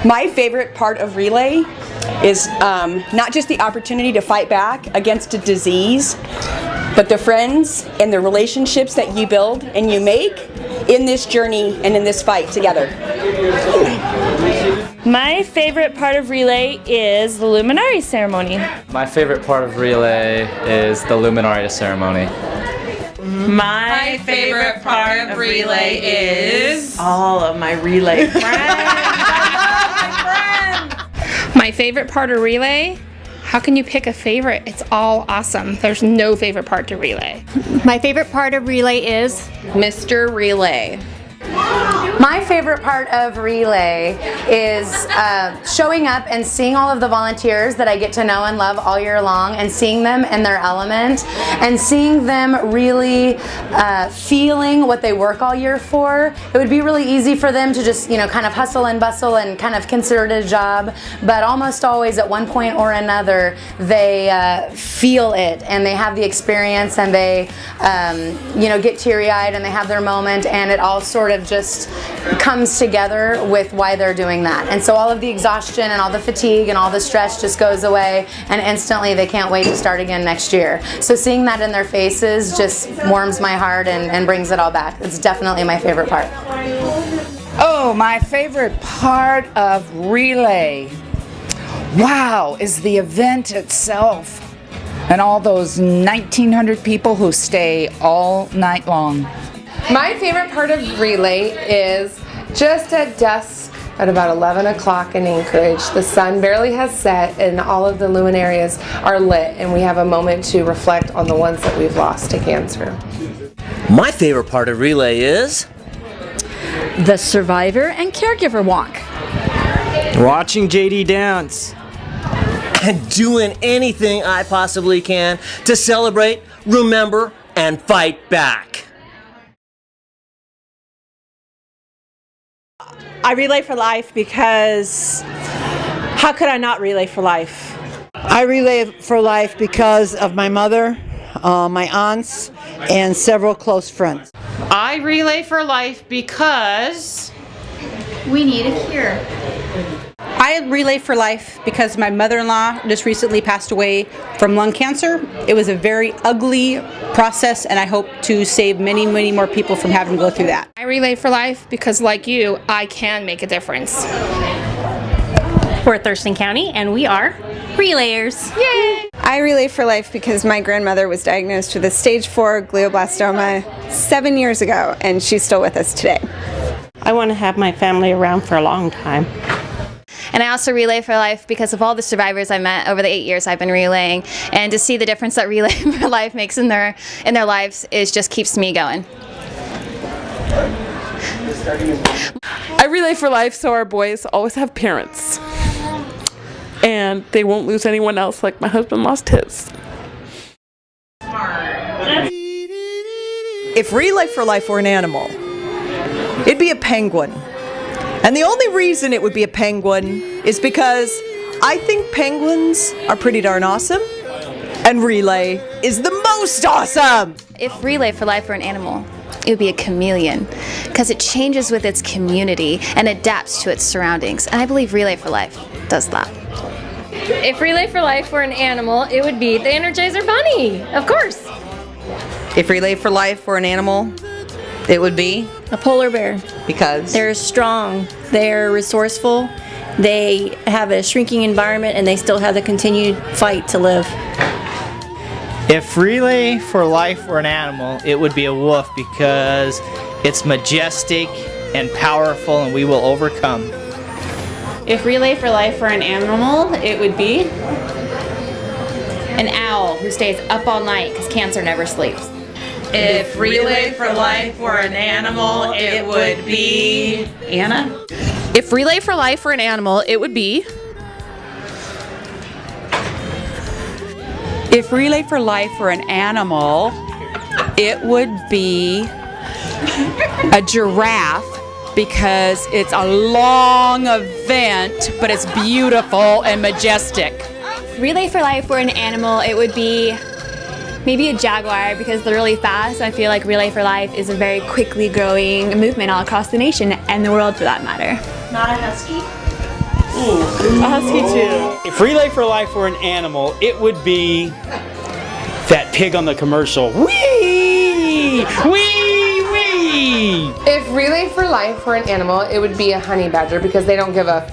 My favorite part of relay is not just the opportunity to fight back against a disease, but the friends and the relationships that you build and you make in this journey and in this fight together. My favorite part of relay is the luminary ceremony. My favorite part of relay is the luminary ceremony. My favorite part of relay is all of my relay friends. My favorite part of relay? How can you pick a favorite? It's all awesome. There's no favorite part to relay. My favorite part of relay is Mr. Relay. My favorite part of relay is showing up and seeing all of the volunteers that I get to know and love all year long, and seeing them in their element, and seeing them really feeling what they work all year for. It would be really easy for them to just, kind of hustle and bustle and kind of consider it a job, but almost always at one point or another they feel it, and they have the experience, and they get teary-eyed, and they have their moment, and it all sort of just comes together with why they're doing that. And so all of the exhaustion and all the fatigue and all the stress just goes away, and instantly they can't wait to start again next year. So seeing that in their faces just warms my heart and brings it all back. It's definitely my favorite part. Oh, my favorite part of relay, wow, is the event itself and all those 1,900 people who stay all night long. My favorite part of relay is just at dusk at about 11 o'clock in Anchorage. The sun barely has set and all of the luminarias are lit, and we have a moment to reflect on the ones that we've lost to cancer. My favorite part of relay is the survivor and caregiver walk. Watching JD dance. And doing anything I possibly can to celebrate, remember, and fight back. I relay for life because how could I not relay for life? I relay for life because of my mother, my aunts, and several close friends. I relay for life because we need a cure. I relay for life because my mother-in-law just recently passed away from lung cancer. It was a very ugly process, and I hope to save many, many more people from having to go through that. I relay for life because, like you, I can make a difference. We're Thurston County, and we are relayers. Yay! I relay for life because my grandmother was diagnosed with a stage 4 glioblastoma 7 years ago, and she's still with us today. I want to have my family around for a long time. And I also relay for life because of all the survivors I met over the 8 years I've been relaying, and to see the difference that Relay for Life makes in their lives just keeps me going. I relay for life so our boys always have parents, and they won't lose anyone else like my husband lost his. If Relay for Life were an animal, it'd be a penguin. And the only reason it would be a penguin is because I think penguins are pretty darn awesome, and relay is the most awesome! If Relay for Life were an animal, it would be a chameleon, because it changes with its community and adapts to its surroundings. And I believe Relay for Life does that. If Relay for Life were an animal, it would be the Energizer Bunny, of course. If Relay for Life were an animal, it would be a polar bear. Because they're strong, they're resourceful, they have a shrinking environment, and they still have the continued fight to live. If Relay for Life were an animal, it would be a wolf because it's majestic and powerful, and we will overcome. If Relay for Life were an animal, it would be an owl who stays up all night because cancer never sleeps. If Relay for Life were an animal, it would be Anna? If Relay for Life were an animal, it would be If Relay for Life were an animal, it would be a giraffe because it's a long event, but it's beautiful and majestic. If Relay for Life were an animal, it would be maybe a jaguar because they're really fast. I feel like Relay for Life is a very quickly growing movement all across the nation and the world for that matter. Not a husky? Husky too. If Relay for Life were an animal, it would be that pig on the commercial. Wee! Wee! Wee! If Relay for Life were an animal, it would be a honey badger because they don't give a.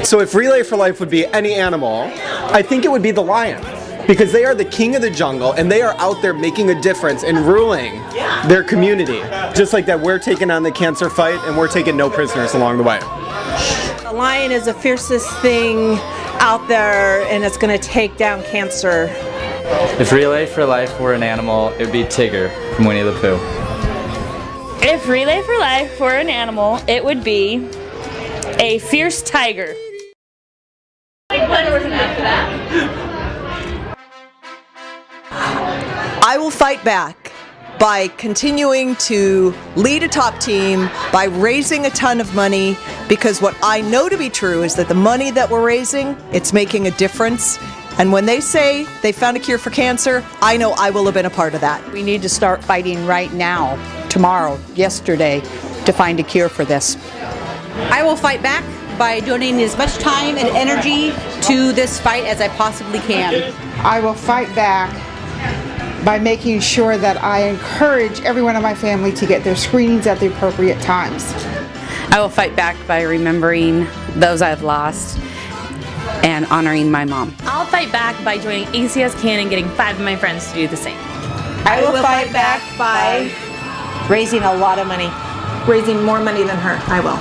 So if Relay for Life would be any animal, I think it would be the lion. Because they are the king of the jungle and they are out there making a difference and ruling their community. Just like that we're taking on the cancer fight and we're taking no prisoners along the way. The lion is the fiercest thing out there and it's going to take down cancer. If Relay for Life were an animal, it would be Tigger from Winnie the Pooh. If Relay for Life were an animal, it would be a fierce tiger. I will fight back by continuing to lead a top team, by raising a ton of money, because what I know to be true is that the money that we're raising, it's making a difference. And when they say they found a cure for cancer, I know I will have been a part of that. We need to start fighting right now, tomorrow, yesterday, to find a cure for this. I will fight back by donating as much time and energy to this fight as I possibly can. I will fight back by making sure that I encourage everyone in my family to get their screenings at the appropriate times. I will fight back by remembering those I've lost and honoring my mom. I'll fight back by joining ACS Can and getting 5 of my friends to do the same. I will fight back by raising a lot of money. Raising more money than her. I will.